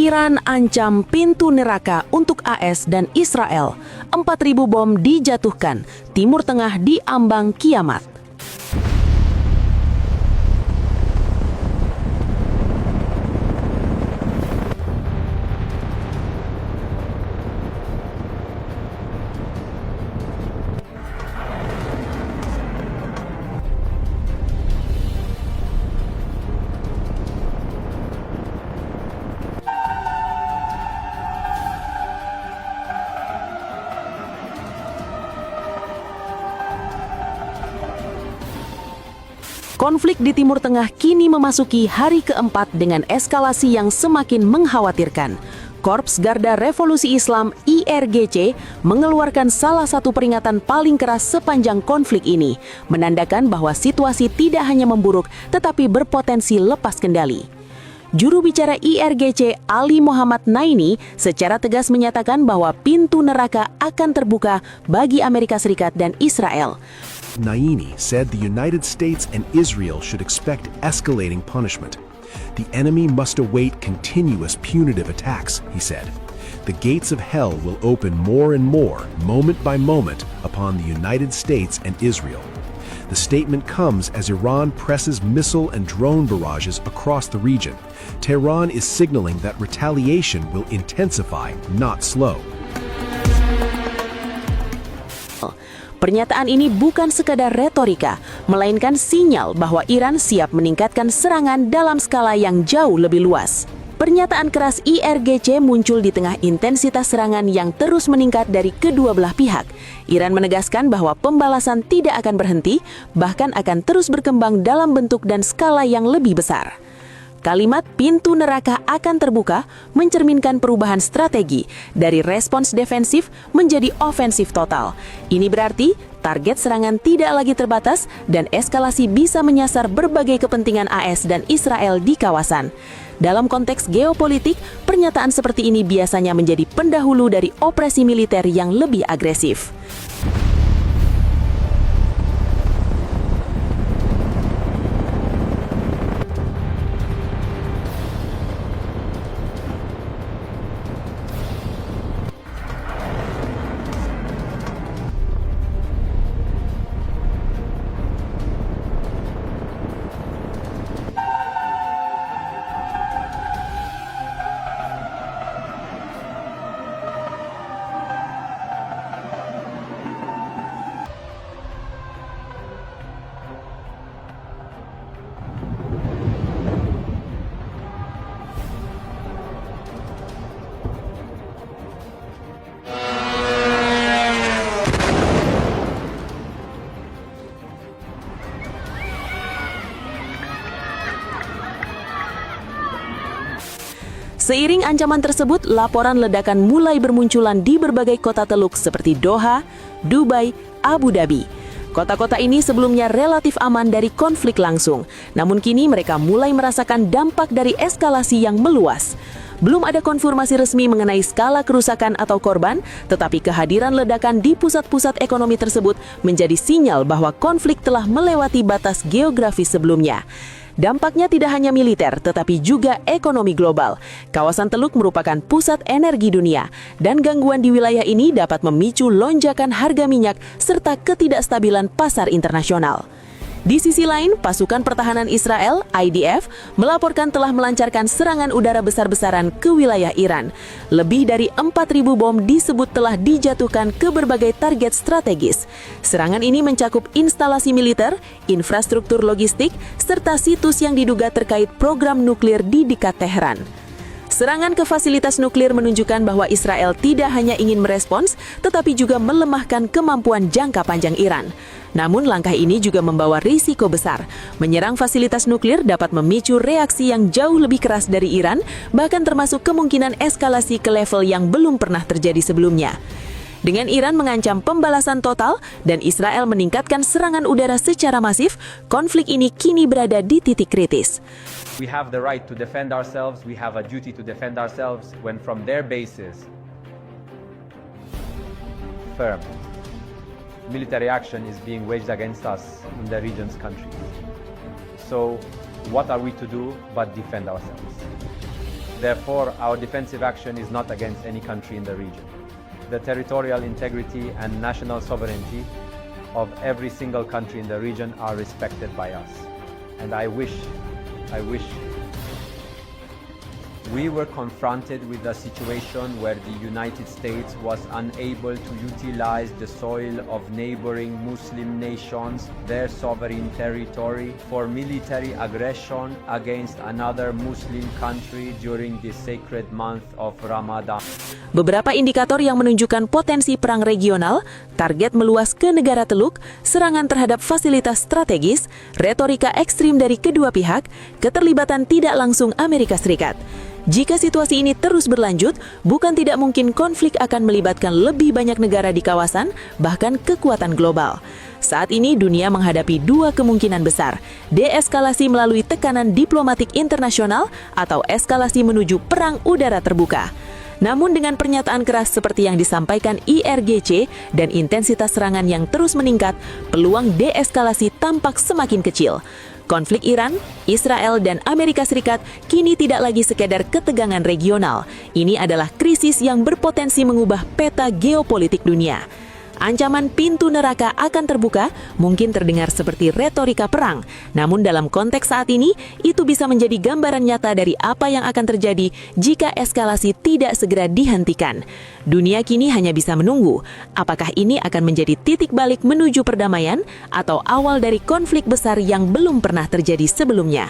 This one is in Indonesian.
Iran ancam pintu neraka untuk AS dan Israel. 4.000 bom dijatuhkan. Timur Tengah diambang kiamat. Konflik di Timur Tengah kini memasuki hari keempat dengan eskalasi yang semakin mengkhawatirkan. Korps Garda Revolusi Islam IRGC mengeluarkan salah satu peringatan paling keras sepanjang konflik ini, menandakan bahwa situasi tidak hanya memburuk tetapi berpotensi lepas kendali. Juru bicara IRGC Ali Muhammad Naini secara tegas menyatakan bahwa pintu neraka akan terbuka bagi Amerika Serikat dan Israel. Naini said the United States and Israel should expect escalating punishment. The enemy must await continuous punitive attacks, he said. The gates of hell will open more and more, moment by moment, upon the United States and Israel. The statement comes as Iran presses missile and drone barrages across the region. Tehran is signaling that retaliation will intensify, not slow. Pernyataan ini bukan sekadar retorika, melainkan sinyal bahwa Iran siap meningkatkan serangan dalam skala yang jauh lebih luas. Pernyataan keras IRGC muncul di tengah intensitas serangan yang terus meningkat dari kedua belah pihak. Iran menegaskan bahwa pembalasan tidak akan berhenti, bahkan akan terus berkembang dalam bentuk dan skala yang lebih besar. Kalimat pintu neraka akan terbuka mencerminkan perubahan strategi dari respons defensif menjadi ofensif total. Ini berarti target serangan tidak lagi terbatas dan eskalasi bisa menyasar berbagai kepentingan AS dan Israel di kawasan. Dalam konteks geopolitik, pernyataan seperti ini biasanya menjadi pendahulu dari operasi militer yang lebih agresif. Seiring ancaman tersebut, laporan ledakan mulai bermunculan di berbagai kota teluk seperti Doha, Dubai, Abu Dhabi. Kota-kota ini sebelumnya relatif aman dari konflik langsung, namun kini mereka mulai merasakan dampak dari eskalasi yang meluas. Belum ada konfirmasi resmi mengenai skala kerusakan atau korban, tetapi kehadiran ledakan di pusat-pusat ekonomi tersebut menjadi sinyal bahwa konflik telah melewati batas geografis sebelumnya. Dampaknya tidak hanya militer, tetapi juga ekonomi global. Kawasan Teluk merupakan pusat energi dunia, dan gangguan di wilayah ini dapat memicu lonjakan harga minyak serta ketidakstabilan pasar internasional. Di sisi lain, pasukan pertahanan Israel, IDF, melaporkan telah melancarkan serangan udara besar-besaran ke wilayah Iran. Lebih dari 4.000 bom disebut telah dijatuhkan ke berbagai target strategis. Serangan ini mencakup instalasi militer, infrastruktur logistik, serta situs yang diduga terkait program nuklir di dekat Teheran. Serangan ke fasilitas nuklir menunjukkan bahwa Israel tidak hanya ingin merespons, tetapi juga melemahkan kemampuan jangka panjang Iran. Namun langkah ini juga membawa risiko besar. Menyerang fasilitas nuklir dapat memicu reaksi yang jauh lebih keras dari Iran, bahkan termasuk kemungkinan eskalasi ke level yang belum pernah terjadi sebelumnya. Dengan Iran mengancam pembalasan total dan Israel meningkatkan serangan udara secara masif, konflik ini kini berada di titik kritis. We have the right to defend ourselves. We have a duty to defend ourselves when from their bases, firm military action is being waged against us in the region's countries. So what are we to do but defend ourselves? Therefore, our defensive action is not against any country in the region. The territorial integrity and national sovereignty of every single country in the region are respected by us. And I wish we were confronted with a situation where the United States was unable to utilize the soil of neighboring Muslim nations, their sovereign territory, for military aggression against another Muslim country during the sacred month of Ramadan. Beberapa indikator yang menunjukkan potensi perang regional, target meluas ke negara Teluk, serangan terhadap fasilitas strategis, retorika ekstrim dari kedua pihak, keterlibatan tidak langsung Amerika Serikat. Jika situasi ini terus berlanjut, bukan tidak mungkin konflik akan melibatkan lebih banyak negara di kawasan, bahkan kekuatan global. Saat ini dunia menghadapi dua kemungkinan besar, deeskalasi melalui tekanan diplomatik internasional atau eskalasi menuju perang udara terbuka. Namun dengan pernyataan keras seperti yang disampaikan IRGC dan intensitas serangan yang terus meningkat, peluang deeskalasi tampak semakin kecil. Konflik Iran, Israel, dan Amerika Serikat kini tidak lagi sekedar ketegangan regional. Ini adalah krisis yang berpotensi mengubah peta geopolitik dunia. Ancaman pintu neraka akan terbuka, mungkin terdengar seperti retorika perang. Namun dalam konteks saat ini, itu bisa menjadi gambaran nyata dari apa yang akan terjadi jika eskalasi tidak segera dihentikan. Dunia kini hanya bisa menunggu, apakah ini akan menjadi titik balik menuju perdamaian atau awal dari konflik besar yang belum pernah terjadi sebelumnya.